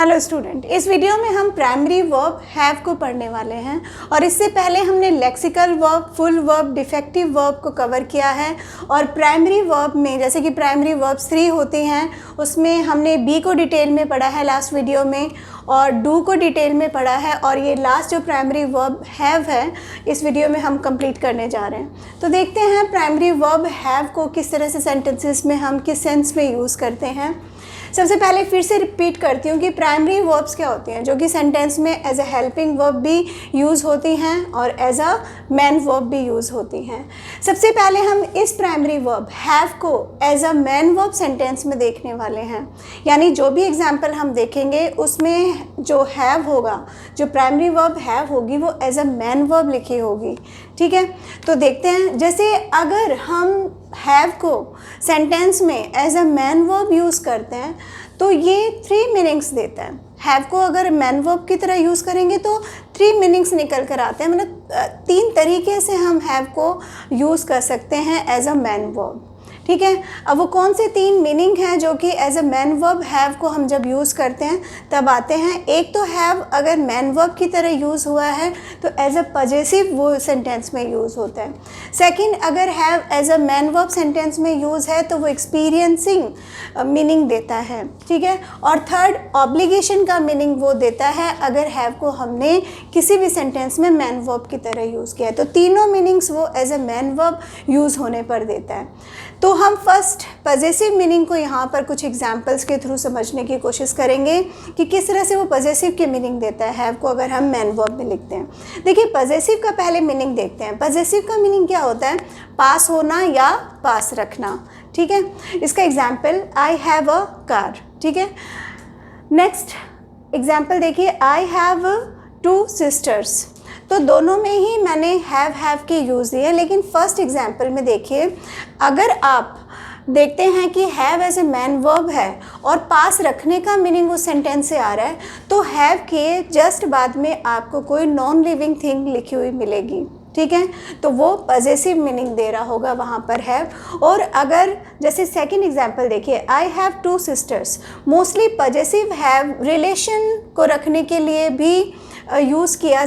Hello student, इस video में हम प्राइमरी वर्ब हैव को पढ़ने वाले हैं और इससे पहले हमने lexical verb, full verb, defective verb को कवर किया है। और प्राइमरी वर्ब में जैसे कि प्राइमरी वर्ब्स 3 होती हैं, उसमें हमने बी को डिटेल में पढ़ा है लास्ट वीडियो में और डू को डिटेल में पढ़ा है, और ये लास्ट जो प्राइमरी वर्ब हैव है इस वीडियो में हम कंप्लीट करने जा रहे हैं। तो देखते हैं प्राइमरी वर्ब हैव को किस तरह से सेंटेंसेस में हम किस सेंस में यूज़ करते हैं। सबसे पहले फिर से रिपीट करती हूँ कि प्राइमरी वर्ब्स क्या होती हैं, जो कि सेंटेंस में एज अ हेल्पिंग वर्ब भी यूज़ होती हैं और एज अ मैन वर्ब भी यूज़ होती हैं। सबसे पहले हम इस प्राइमरी वर्ब हैव को as a main verb sentence में देखने वाले हैं, यानी जो भी एग्जाम्पल हम देखेंगे उसमें जो हैव होगा, जो प्राइमरी वर्ब हैव होगी वो एज अ मैन वर्ब लिखी होगी। ठीक है, तो देखते हैं। जैसे अगर हम हैव को सेंटेंस में as a main verb use करते हैं तो ये 3 मीनिंग्स देता है। हैव को अगर मैन वर्ब की तरह यूज़ करेंगे तो 3 मीनिंग्स निकल कर आते हैं, मतलब 3 तरीके से हम हैव को यूज़ कर सकते हैं एज अ मैन वर्ब। ठीक है, अब वो कौन से 3 मीनिंग हैं जो कि as a main verb have को हम जब यूज़ करते हैं तब आते हैं। एक तो हैव अगर मैन वर्ब की तरह यूज़ हुआ है तो एज अ पजेसिव वो सेंटेंस में यूज़ होता है। सेकंड, अगर have as a main verb sentence में यूज़ है तो वो एक्सपीरियंसिंग मीनिंग देता है। ठीक है, और थर्ड, ऑब्लिगेशन का मीनिंग वो देता है अगर हैव को हमने किसी भी सेंटेंस में मैन वर्ब की तरह यूज़ किया है। तो तीनों मीनिंग्स वो as a main verb use होने पर देता है। तो हम फर्स्ट पजेसिव मीनिंग को यहाँ पर कुछ एग्जाम्पल्स के थ्रू समझने की कोशिश करेंगे कि किस तरह से वो पजेसिव की मीनिंग देता है हैव को अगर हम मैन वर्ब में लिखते हैं। देखिए, पजेसिव का पहले मीनिंग देखते हैं। पजेसिव का मीनिंग क्या होता है? पास होना या पास रखना। ठीक है, इसका example I have a car. ठीक है, नेक्स्ट एग्जाम्पल देखिए, आई हैव 2 सिस्टर्स। तो दोनों में ही मैंने हैव के यूज़ दिए, लेकिन फर्स्ट एग्जाम्पल में देखिए, अगर आप देखते हैं कि have as a main verb है और पास रखने का मीनिंग उस सेंटेंस से आ रहा है तो हैव के जस्ट बाद में आपको कोई नॉन लिविंग थिंग लिखी हुई मिलेगी। ठीक है, तो वो पजेसिव मीनिंग दे रहा होगा वहाँ पर हैव। और अगर जैसे सेकंड एग्जांपल देखिए, I have 2 sisters, mostly possessive have relation को रखने के लिए भी यूज़ किया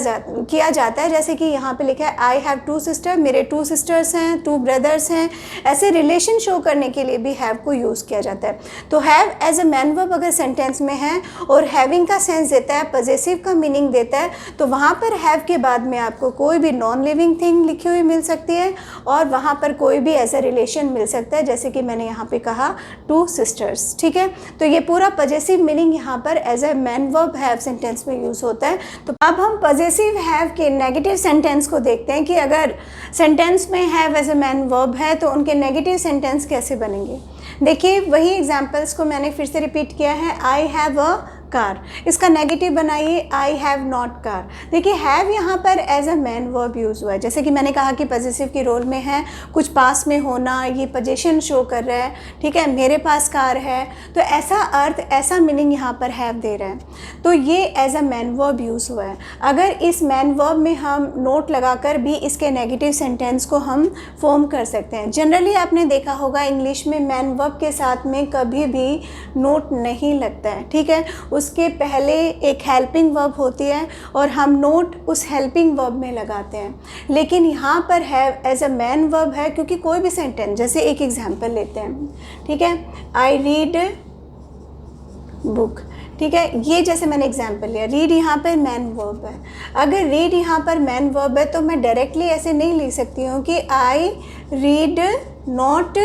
जाता है। जैसे कि यहाँ पे लिखा है आई हैव 2 सिस्टर, मेरे 2 सिस्टर्स हैं, 2 ब्रदर्स हैं, ऐसे रिलेशन शो करने के लिए भी हैव को यूज़ किया जाता है। तो have as a main verb अगर सेंटेंस में है और हैविंग का सेंस देता है, पजेसिव का मीनिंग देता है, तो वहाँ पर हैव के बाद में आपको कोई भी नॉन लिविंग थिंग लिखी हुई मिल सकती है और वहाँ पर कोई भी ऐसा रिलेशन मिल सकता है, जैसे कि मैंने यहाँ पे कहा 2 सिस्टर्स। ठीक है, तो ये पूरा पजेसिव मीनिंग यहाँ पर as a main verb have sentence में यूज़ होता है। तो अब हम पजेसिव हैव के नेगेटिव सेंटेंस को देखते हैं कि अगर सेंटेंस में have as a main verb है तो उनके नेगेटिव सेंटेंस कैसे बनेंगे। देखिए, वही एग्जांपल्स को मैंने फिर से रिपीट किया है। आई हैव अ कार, इसका नेगेटिव बनाइए आई हैव नॉट कार। देखिए, हैव यहाँ पर as a main verb use हुआ है, जैसे कि मैंने कहा कि पजेसिव की रोल में है, कुछ पास में होना, ये पोजीशन शो कर रहा है। ठीक है, मेरे पास कार है, तो ऐसा अर्थ, ऐसा मीनिंग यहाँ पर हैव दे रहा है, तो ये as a main verb use हुआ है। अगर इस मैन वर्ब में हम नोट लगाकर भी इसके नेगेटिव सेंटेंस को हम फॉर्म कर सकते हैं। जनरली आपने देखा होगा इंग्लिश में मैन वर्ब के साथ में कभी भी नोट नहीं लगता है। ठीक है, उसके पहले एक हेल्पिंग वर्ब होती है और हम नोट उस हेल्पिंग वर्ब में लगाते हैं, लेकिन यहाँ पर have as a main verb है क्योंकि कोई भी सेंटेंस, जैसे एक एग्जांपल लेते हैं। ठीक है, आई रीड बुक। ठीक है, ये जैसे मैंने एग्जांपल लिया, रीड यहाँ पर मैन वर्ब है। अगर रीड यहाँ पर मैन वर्ब है तो मैं डायरेक्टली ऐसे नहीं लिख सकती हूँ कि आई रीड नॉट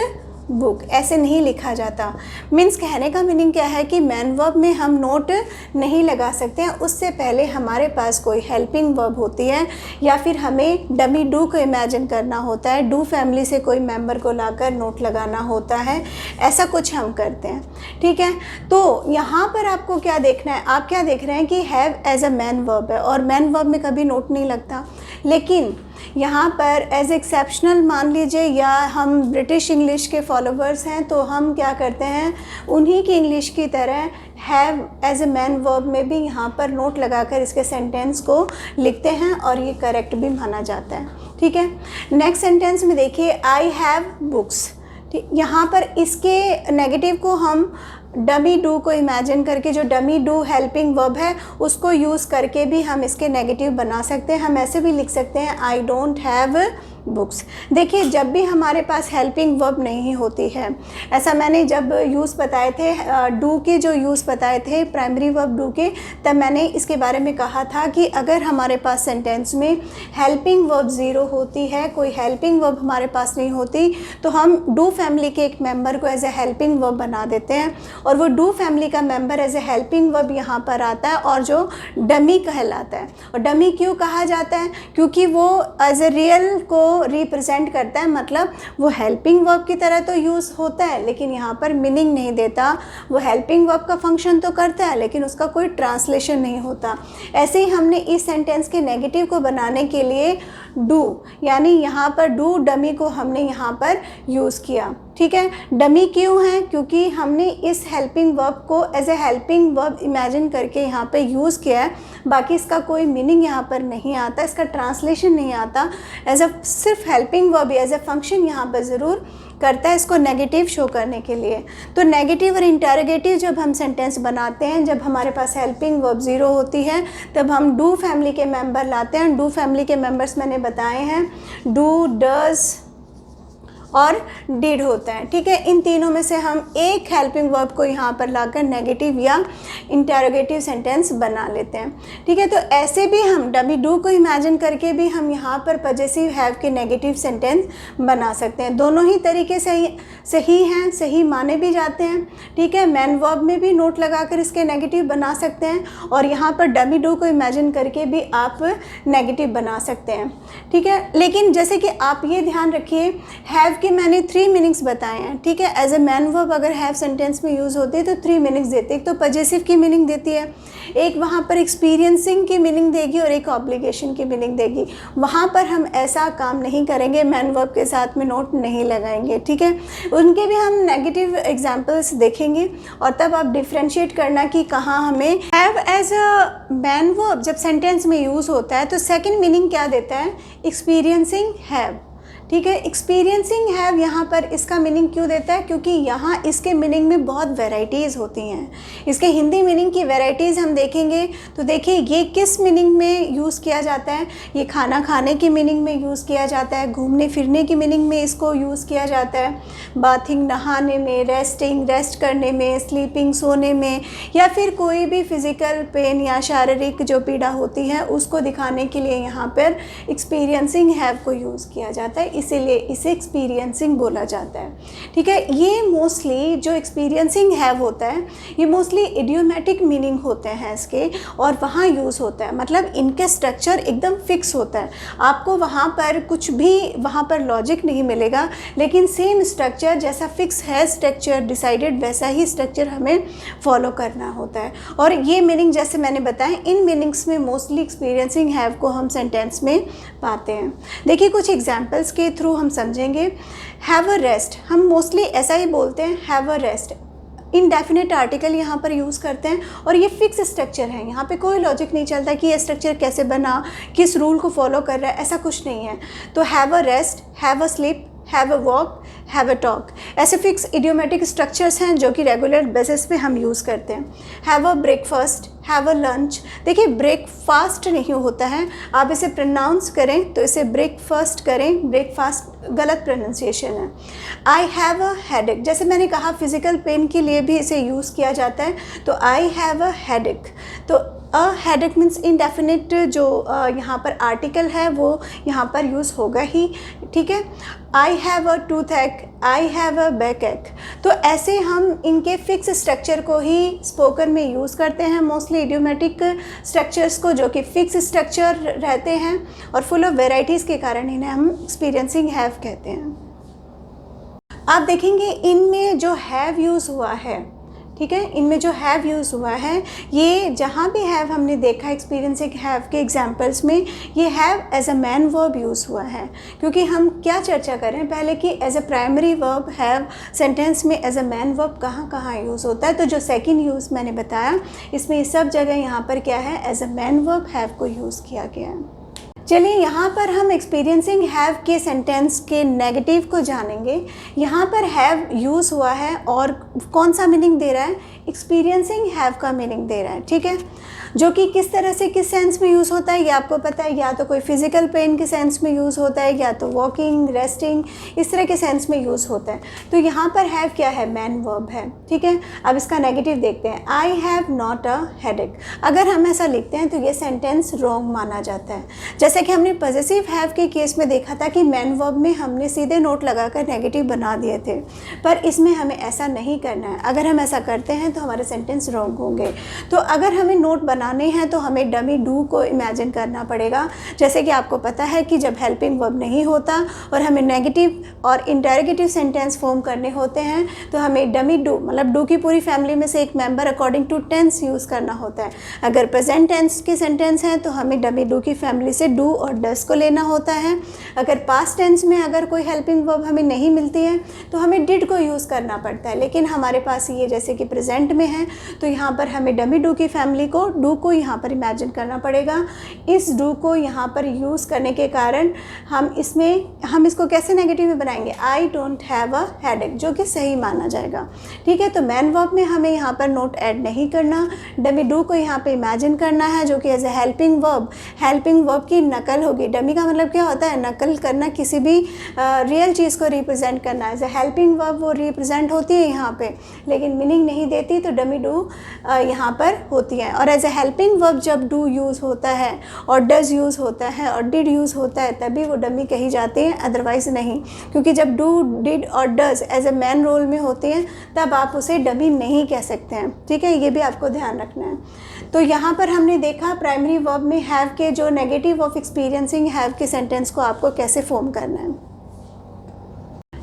बुक, ऐसे नहीं लिखा जाता। मीन्स कहने का मीनिंग क्या है कि मैन वर्ब में हम नोट नहीं लगा सकते हैं, उससे पहले हमारे पास कोई हेल्पिंग वर्ब होती है या फिर हमें डमी डू को इमेजिन करना होता है, डू फैमिली से कोई मेंबर को लाकर नोट लगाना होता है, ऐसा कुछ हम करते हैं। ठीक है, तो यहाँ पर आपको क्या देखना है, आप क्या देख रहे हैं कि have as a main verb है और मैन वर्ब में कभी नोट नहीं लगता, लेकिन यहाँ पर एज एक्सेप्शनल मान लीजिए, या हम ब्रिटिश इंग्लिश के फॉलोवर्स हैं तो हम क्या करते हैं, उन्हीं की इंग्लिश की तरह have as a main verb में भी यहाँ पर नोट लगाकर इसके सेंटेंस को लिखते हैं और ये करेक्ट भी माना जाता है। ठीक है, नेक्स्ट सेंटेंस में देखिए, आई हैव बुक्स। ठीक, यहाँ पर इसके नेगेटिव को हम डमी डू को इमेजिन करके, जो डमी डू हेल्पिंग वर्ब है उसको यूज़ करके भी हम इसके नेगेटिव बना सकते हैं। हम ऐसे भी लिख सकते हैं आई डोंट हैव बुक्स। देखिए, जब भी हमारे पास हेल्पिंग वर्ब नहीं होती है, ऐसा मैंने जब यूज़ बताए थे डू के, जो यूज़ बताए थे प्राइमरी वर्ब डू के, तब मैंने इसके बारे में कहा था कि अगर हमारे पास सेंटेंस में हेल्पिंग वर्ब ज़ीरो होती है, कोई हेल्पिंग वर्ब हमारे पास नहीं होती, तो हम डू फैमिली के एक मेंबर को एज ए हेल्पिंग वर्ब बना देते हैं और वो डू फैमिली का member as a helping verb यहाँ पर आता है और जो डमी कहलाता है। और डमी क्यों कहा जाता है? क्योंकि वो एज ए रियल को रिप्रेजेंट करता है, मतलब वो हेल्पिंग वर्ब की तरह तो यूज़ होता है लेकिन यहाँ पर मीनिंग नहीं देता। वो हेल्पिंग वर्ब का फंक्शन तो करता है लेकिन उसका कोई ट्रांसलेशन नहीं होता। ऐसे ही हमने इस सेंटेंस के नेगेटिव को बनाने के लिए डू, यानी यहाँ पर डू डमी को हमने यहाँ पर यूज़ किया। ठीक है, डमी क्यों है? क्योंकि हमने इस हेल्पिंग वर्ब को as a helping verb imagine करके यहाँ पे यूज़ किया है, बाकी इसका कोई मीनिंग यहाँ पर नहीं आता, इसका ट्रांसलेशन नहीं आता। एज अ सिर्फ helping verb as a function यहाँ पर ज़रूर करता है इसको नेगेटिव शो करने के लिए। तो नेगेटिव और इंटरोगेटिव जब हम सेंटेंस बनाते हैं, जब हमारे पास हेल्पिंग वर्ब ज़ीरो होती है, तब हम डू फैमिली के मेंबर लाते हैं। डू फैमिली के मेंबर्स मैंने बताए हैं, डू, डज और डिड होता है। ठीक है, इन तीनों में से हम एक हेल्पिंग वर्ब को यहाँ पर लाकर नेगेटिव या इंटरोगेटिव सेंटेंस बना लेते हैं। ठीक है, तो ऐसे भी हम डमी डू को इमेजिन करके भी हम यहाँ पर पजेसिव हैव के नेगेटिव सेंटेंस बना सकते हैं। दोनों ही तरीके सही हैं, सही माने भी जाते हैं। ठीक है, मैन वर्ब में भी नोट लगाकर इसके नेगेटिव बना सकते हैं और यहाँ पर डमी डू को इमेजिन करके भी आप नेगेटिव बना सकते हैं। ठीक है, लेकिन जैसे कि आप ये ध्यान रखिए, हैव के मैंने 3 मीनिंग्स बताए हैं। ठीक है, एज ए मैन वर्ब अगर हैव सेंटेंस में यूज़ होती है तो 3 मीनिंग्स देती है। एक तो पजेसिव की मीनिंग देती है, एक वहाँ पर एक्सपीरियंसिंग की मीनिंग देगी और एक ऑब्लिगेशन की मीनिंग देगी। वहाँ पर हम ऐसा काम नहीं करेंगे, मैन वर्ब के साथ में नोट नहीं लगाएंगे। ठीक है, उनके भी हम नेगेटिव एग्जाम्पल्स देखेंगे और तब आप डिफ्रेंशिएट करना कि कहाँ हमें have as a main verb जब सेंटेंस में यूज़ होता है तो सेकेंड मीनिंग क्या देता है? Experiencing have. ठीक है, एक्सपीरियंसिंग हैव यहाँ पर इसका मीनिंग क्यों देता है? क्योंकि यहाँ इसके मीनिंग में बहुत वैराइटीज़ होती हैं। इसके हिंदी मीनिंग की वैराइटीज़ हम देखेंगे तो देखिए ये किस मीनिंग में यूज़ किया जाता है। ये खाना खाने की मीनिंग में यूज़ किया जाता है, घूमने फिरने की मीनिंग में इसको यूज़ किया जाता है, बाथिंग नहाने में, रेस्ट करने में, स्लीपिंग सोने में, या फिर कोई भी फिज़िकल पेन या शारीरिक जो पीड़ा होती है उसको दिखाने के लिए यहाँ पर एक्सपीरियंसिंग हैव को यूज़ किया जाता है, इसीलिए इसे एक्सपीरियंसिंग बोला जाता है। ठीक है, ये मोस्टली जो एक्सपीरियंसिंग हैव होता है ये मोस्टली इडियोमेटिक मीनिंग होते हैं इसके और वहाँ यूज़ होता है, मतलब इनके स्ट्रक्चर एकदम फिक्स होता है। आपको वहाँ पर कुछ भी वहाँ पर लॉजिक नहीं मिलेगा, लेकिन सेम स्ट्रक्चर जैसा फिक्स है स्ट्रक्चर डिसाइडेड वैसा ही स्ट्रक्चर हमें फॉलो करना होता है। और ये मीनिंग जैसे मैंने बताया, इन मीनिंग्स में मोस्टली एक्सपीरियंसिंग हैव को हम सेंटेंस में पाते हैं। देखिए कुछ एग्जाम्पल्स के थ्रू हम समझेंगे। हैव अ रेस्ट, हम मोस्टली ऐसा ही बोलते हैं, have a rest. Indefinite article यहाँ पर यूज़ करते हैं और ये फिक्स स्ट्रक्चर है, यहाँ पे कोई लॉजिक नहीं चलता कि ये स्ट्रक्चर कैसे बना, किस रूल को फॉलो कर रहा है, ऐसा कुछ नहीं है। तो have a rest, have a slip, have a walk, have a talk, ऐसे फिक्स इडियोमेटिक स्ट्रक्चर्स हैं जो कि रेगुलर बेसिस पे हम यूज़ करते हैं। Have a breakfast, have a lunch. देखिए ब्रेकफास्ट नहीं होता है, आप इसे प्रोनाउंस करें तो इसे ब्रेकफास्ट करें, ब्रेकफास्ट गलत प्रोनाउंसिएशन है। आई हैव अ हेडेक, जैसे मैंने कहा फिज़िकल पेन के लिए भी इसे यूज़ किया जाता है, तो आई हैव अ हेडेक। तो अ हेडेक मीन्स इनडेफिनिट जो यहाँ पर आर्टिकल है वो यहाँ पर यूज़ होगा ही। ठीक है, आई हैव अ टूथ एक, आई हैव अ बैक एक। तो ऐसे हम इनके फिक्स स्ट्रक्चर को ही स्पोकन में यूज़ करते हैं, मोस्टली इडियोमेटिक स्ट्रक्चर्स को जो कि फिक्स स्ट्रक्चर रहते हैं और फुल ऑफ वेराइटीज़ के कारण इन्हें हम एक्सपीरियंसिंग हैव कहते हैं। आप देखेंगे इनमें जो हैव यूज़ हुआ है, ठीक है, इनमें जो हैव यूज़ हुआ है, ये जहाँ भी हैव हमने देखा एक्सपीरियंसिंग हैव के एग्जांपल्स में, ये have as a main verb use हुआ है। क्योंकि हम क्या चर्चा करें पहले कि as a primary verb have sentence में एज अ मैन वर्ब कहाँ कहाँ यूज़ होता है। तो जो सेकंड यूज़ मैंने बताया इसमें सब जगह यहाँ पर क्या है, as a main verb have को यूज़ किया गया है। चलिए यहाँ पर हम एक्सपीरियंसिंग हैव के सेंटेंस के नेगेटिव को जानेंगे। यहाँ पर हैव यूज़ हुआ है और कौन सा मीनिंग दे रहा है, एक्सपीरियंसिंग हैव का मीनिंग दे रहा है, ठीक है। जो कि किस तरह से किस सेंस में यूज़ होता है ये आपको पता है, या तो कोई फिजिकल पेन के सेंस में यूज़ होता है, या तो वॉकिंग, रेस्टिंग, इस तरह के सेंस में यूज़ होता है। तो यहाँ पर हैव क्या है, मैन वर्ब है, ठीक है। अब इसका नेगेटिव देखते हैं, I have not a headache. अगर हम ऐसा लिखते हैं तो ये सेंटेंस रॉन्ग माना जाता है। जैसे कि हमने पॉजेसिव हैव के केस में देखा था कि मैन वर्ब में हमने सीधे नोट लगाकर नेगेटिव बना दिए थे, पर इसमें हमें ऐसा नहीं करना है। अगर हम ऐसा करते हैं तो हमारे सेंटेंस रॉन्ग होंगे। तो अगर हमें नोट बनाने हैं तो हमें डमी डू को इमेजिन करना पड़ेगा। जैसे कि आपको पता है कि जब हेल्पिंग वर्ब नहीं होता और हमें नेगेटिव और इंटरोगेटिव सेंटेंस फॉर्म करने होते हैं तो हमें डमी डू, मतलब डू की पूरी फैमिली में से एक member according to tense use करना होता है। अगर प्रेजेंट टेंस के सेंटेंस हैं तो हमें डमी डू की फैमिली से डू और डस को लेना होता है। अगर पास्ट टेंस में अगर कोई हेल्पिंग वर्ब हमें नहीं मिलती है तो हमें डिड को यूज़ करना पड़ता है। लेकिन हमारे पास ये जैसे कि प्रेजेंट में है तो यहाँ पर हमें डमी डू की फैमिली को डू को यहाँ पर इमेजिन करना पड़ेगा। इस डू को यहाँ पर यूज़ करने के कारण हम इसको कैसे नेगेटिव में बनाएंगे, I don't have a headache, जो कि सही माना जाएगा, ठीक है। तो मैन वर्ब में हमें यहाँ पर नोट ऐड नहीं करना, डमी डू को यहाँ पे इमेजिन करना है जो कि एज ए हेल्पिंग वर्ब की नकल होगी। डमी का मतलब क्या होता है, नकल करना, किसी भी रियल चीज़ को रिप्रेजेंट करना। एज ए हेल्पिंग वर्ब वो रिप्रेजेंट होती है यहाँ पे, लेकिन मीनिंग नहीं देती, तो डमी डू यहाँ पर होती है। और एज ए हेल्पिंग वर्ब जब डू यूज़ होता है और डज यूज़ होता है और डिड यूज़ होता है तभी वो डमी कही जाती है, अदरवाइज़ नहीं। क्योंकि जब डू, डिड और does as a main role में होती हैं तब आप उसे डमी नहीं कह सकते हैं, ठीक है। ये भी आपको ध्यान रखना है। तो यहाँ पर हमने देखा प्राइमरी वर्ब में हैव के जो नेगेटिव ऑफ एक्सपीरियंसिंग हैव के सेंटेंस को आपको कैसे फॉर्म करना है।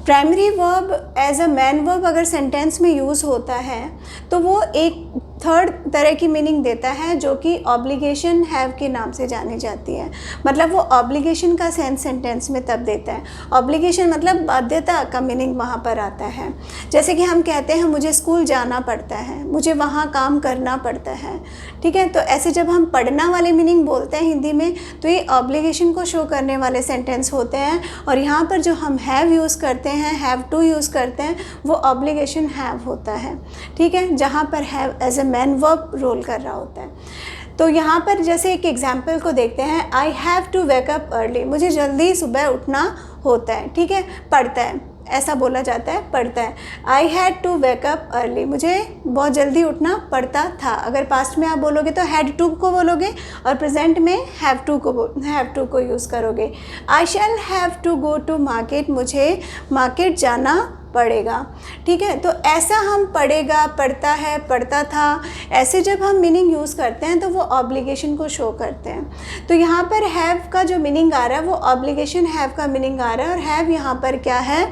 Primary verb as a main verb अगर सेंटेंस में यूज़ होता है तो वो एक थर्ड तरह की मीनिंग देता है जो कि ऑब्लिगेशन हैव के नाम से जानी जाती है। मतलब वो ऑब्लिगेशन का सेंस सेंटेंस में तब देता है। ऑब्लिगेशन मतलब बाध्यता का मीनिंग वहाँ पर आता है। जैसे कि हम कहते हैं मुझे स्कूल जाना पड़ता है, मुझे वहाँ काम करना पड़ता है, ठीक है। तो ऐसे जब हम पढ़ना वाले मीनिंग बोलते हैं हिंदी में तो ये ऑब्लिगेशन को शो करने वाले सेंटेंस होते हैं। और यहाँ पर जो हम हैव यूज़ करते हैं, हैव टू यूज़ करते हैं, वो ऑब्लिगेशन हैव होता है, ठीक है, जहाँ पर have as a main verb role कर रहा होता है। तो यहाँ पर जैसे एक एग्जाम्पल को देखते हैं, I have to wake up early, मुझे जल्दी सुबह उठना होता है, ठीक है। पढ़ता है, ऐसा बोला जाता है, पढ़ता है। I had to wake up early, मुझे बहुत जल्दी उठना पड़ता था। अगर पास्ट में आप बोलोगे तो हैड टू को बोलोगे और प्रेजेंट में हैव टू को यूज़ करोगे। I shall have to go to market, मुझे मार्केट जाना पड़ेगा, ठीक है। तो ऐसा हम पढ़ेगा, पढ़ता है, पढ़ता था, ऐसे जब हम मीनिंग यूज़ करते हैं तो वो ऑब्लिगेशन को शो करते हैं। तो यहाँ पर हैव का जो मीनिंग आ रहा है वो ऑब्लिगेशन हैव का मीनिंग आ रहा है। और हैव यहाँ पर क्या है,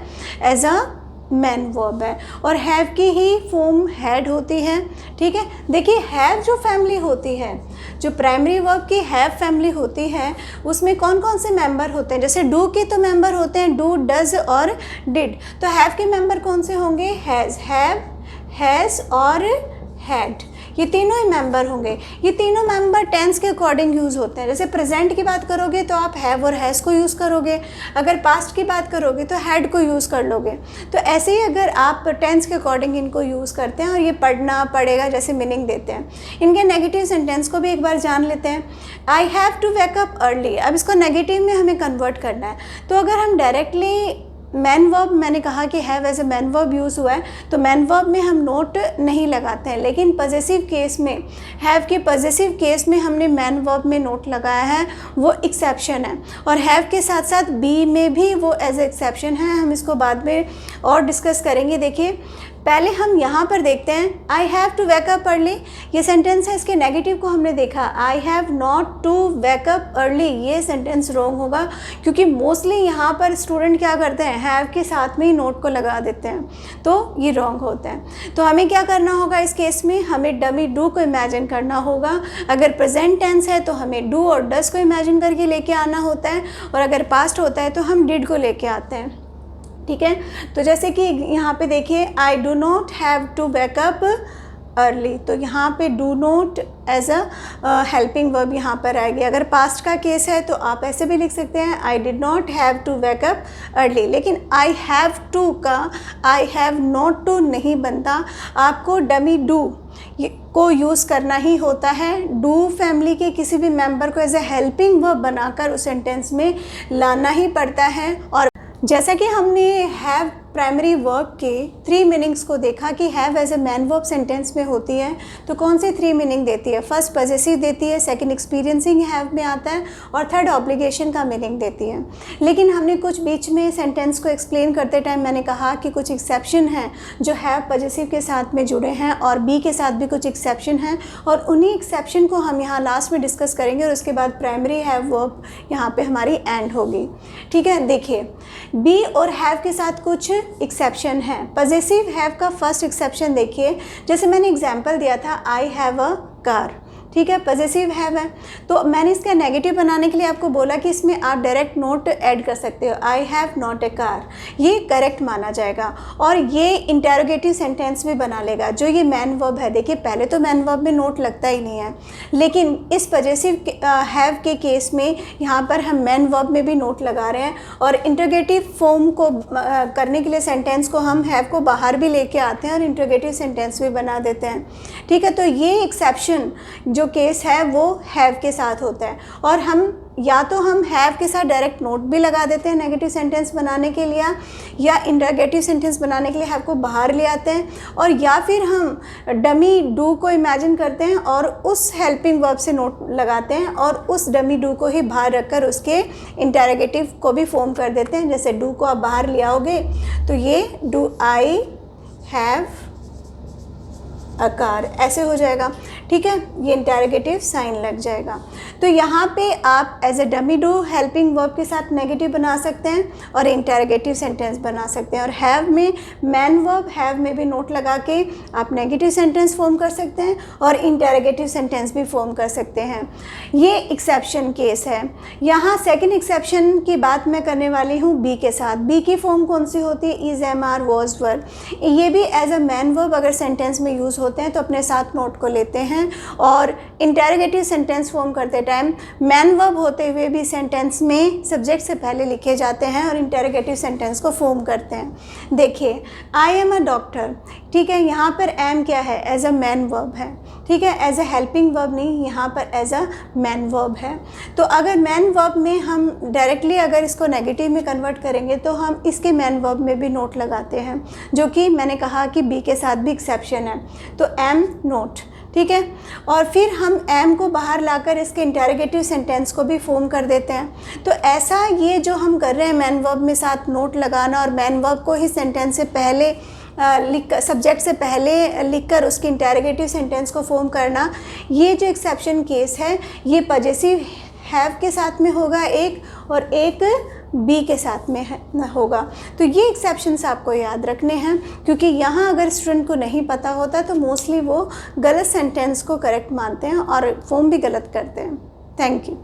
एज अ मैन वर्ब है और हैव की ही फॉर्म हैड होती है, ठीक है। देखिए हैव जो फैमिली होती है, जो प्राइमरी वर्ब की हैव फैमिली होती है, उसमें कौन कौन से मेंबर होते हैं। जैसे डू के तो मेंबर होते हैं डू, डज और डिड। तो हैव के मेंबर कौन से होंगे, हैज़, हैव, हैज़ और हैड, ये तीनों ही मेंबर होंगे। ये तीनों मेंबर टेंस के अकॉर्डिंग यूज़ होते हैं। जैसे प्रेजेंट की बात करोगे तो आप हैव और हैज़ को यूज़ करोगे, अगर पास्ट की बात करोगे तो हैड को यूज़ कर लोगे। तो ऐसे ही अगर आप टेंस के अकॉर्डिंग इनको यूज़ करते हैं और ये पढ़ना, पढ़ेगा जैसे मीनिंग देते हैं। इनके नेगेटिव सेंटेंस को भी एक बार जान लेते हैं। I have to wake up early, अब इसको नेगेटिव में हमें कन्वर्ट करना है। तो अगर हम डायरेक्टली मैन वर्ब, मैंने कहा कि have as a main verb use हुआ है, तो मैन वर्ब में हम नोट नहीं लगाते हैं। लेकिन पॉजेसिव केस में, हैव के पॉजेसिव केस में हमने मैन वर्ब में नोट लगाया है, वो एक्सेप्शन है। और हैव के साथ साथ बी में भी वो एज ए एक्सेप्शन है। हम इसको बाद में और डिस्कस करेंगे। देखिए पहले हम यहाँ पर देखते हैं, I have to wake up early, ये सेंटेंस है, इसके नेगेटिव को हमने देखा। I have not to wake up early, ये सेंटेंस रॉन्ग होगा क्योंकि मोस्टली यहाँ पर स्टूडेंट क्या करते हैं, हैव के साथ में ही नोट को लगा देते हैं, तो ये रॉन्ग होता है। तो हमें क्या करना होगा इस केस में, हमें डमी डू को इमेजिन करना होगा। अगर प्रेजेंट टेंस है तो हमें डू और डस को इमेजिन करके लेके आना होता है, और अगर पास्ट होता है तो हम डिड को लेके आते हैं, ठीक है। तो जैसे कि यहाँ पे देखिए, I do not have to wake up early, तो यहाँ पे do not as a helping verb यहाँ पर आएगी। अगर पास्ट का केस है तो आप ऐसे भी लिख सकते हैं I did not have to wake up early, लेकिन आई हैव टू का आई हैव नॉट टू नहीं बनता, आपको डमी डू को यूज़ करना ही होता है। डू फैमिली के किसी भी मेंबर को एज ए हेल्पिंग वर्ब बनाकर उस सेंटेंस में लाना ही पड़ता है। और जैसा कि हमने हैव प्राइमरी वर्ब के 3 मीनिंग्स को देखा कि have as a main verb sentence में होती है तो कौन सी 3 मीनिंग देती है, फर्स्ट पॉजेसिव देती है, सेकंड एक्सपीरियंसिंग हैव में आता है और थर्ड ऑब्लिगेशन का मीनिंग देती है। लेकिन हमने कुछ बीच में सेंटेंस को एक्सप्लेन करते टाइम मैंने कहा कि कुछ एक्सेप्शन हैं जो हैव पॉजेसिव के साथ में जुड़े हैं और बी के साथ भी कुछ एक्सेप्शन हैं और उन्हीं एक्सेप्शन को हम यहाँ लास्ट में डिस्कस करेंगे और उसके बाद प्राइमरी हैव वर्ब यहाँ पे हमारी एंड होगी। ठीक है, देखिए बी और हैव के साथ कुछ एक्सेप्शन है। पॉजेसिव हैव का फर्स्ट एक्सेप्शन देखिए, जैसे मैंने एग्जांपल दिया था आई हैव अ कार, ठीक है, पॉजेसिव हैव है। तो मैंने इसका नेगेटिव बनाने के लिए आपको बोला कि इसमें आप डायरेक्ट नोट ऐड कर सकते हो, आई हैव नॉट ए कार, ये करेक्ट माना जाएगा और ये इंटेरोगेटिव सेंटेंस भी बना लेगा जो ये मैन वर्ब है। देखिए पहले तो मैन वर्ब में नोट लगता ही नहीं है, लेकिन इस पॉजेसिव हैव के केस में यहाँ पर हम मैन वर्ब में भी नोट लगा रहे हैं और इंटेरोगेटिव फॉर्म को करने के लिए सेंटेंस को हम हैव को बाहर भी लेके आते हैं और इंटेरोगेटिव सेंटेंस भी बना देते हैं। ठीक है, तो ये एक्सेप्शन जो केस है वो हैव के साथ होता है और हम या तो हम हैव के साथ डायरेक्ट नोट भी लगा देते हैं नेगेटिव सेंटेंस बनाने के लिए या इंटरोगेटिव सेंटेंस बनाने के लिए हैव को बाहर ले आते हैं और या फिर हम डमी डू को इमेजिन करते हैं और उस हेल्पिंग वर्ब से नोट लगाते हैं और उस डमी डू को ही बाहर रखकर उसके इंटरोगेटिव को भी फॉर्म कर देते हैं। जैसे डू को आप बाहर ले आओगे तो ये do I have a car ऐसे हो जाएगा। ठीक है, ये इंटरोगेटिव साइन लग जाएगा। तो यहाँ पे आप as a dummy do helping verb के साथ नेगेटिव बना सकते हैं और इंटरोगेटिव सेंटेंस बना सकते हैं और हैव में मैन वर्ब हैव में भी नोट लगा के आप नेगेटिव सेंटेंस फॉर्म कर सकते हैं और इंटरोगेटिव सेंटेंस भी फॉर्म कर सकते हैं। ये एक्सेप्शन केस है। यहाँ सेकेंड एक्सेप्शन की बात मैं करने वाली हूँ बी के साथ। बी की फॉर्म कौन सी होती है, is am are was were. ये भी एज अ मैन वर्ब अगर सेंटेंस में यूज़ होते हैं तो अपने साथ नोट को लेते हैं और इंटरोगेटिव सेंटेंस फॉर्म करते टाइम मैन वर्ब होते हुए भी सेंटेंस में सब्जेक्ट से पहले लिखे जाते हैं और इंटरोगेटिव सेंटेंस को फॉर्म करते हैं। देखिए आई एम अ डॉक्टर, ठीक है, यहाँ पर एम क्या है, एज अ मैन वर्ब है। ठीक है, एज अ हेल्पिंग वर्ब नहीं, यहाँ पर एज अ मैन वर्ब है। तो अगर मैन वर्ब में हम डायरेक्टली अगर इसको नेगेटिव में कन्वर्ट करेंगे तो हम इसके मैन वर्ब में भी नोट लगाते हैं, जो कि मैंने कहा कि बी के साथ भी एक्सेप्शन है। तो एम नोट, ठीक है, और फिर हम एम को बाहर लाकर इसके इंटरोगेटिव सेंटेंस को भी फॉर्म कर देते हैं। तो ऐसा ये जो हम कर रहे हैं मैन वर्ब में साथ नोट लगाना और मैन वर्ब को ही सेंटेंस से पहले सब्जेक्ट से पहले लिखकर उसके इंटरोगेटिव सेंटेंस को फॉर्म करना, ये जो एक्सेप्शन केस है ये पॉजेसिव हैव के साथ में होगा एक और एक बी के साथ में होगा। तो ये एक्सेप्शंस आपको याद रखने हैं क्योंकि यहाँ अगर स्टूडेंट को नहीं पता होता तो मोस्टली वो गलत सेंटेंस को करेक्ट मानते हैं और फॉर्म भी गलत करते हैं। Thank you.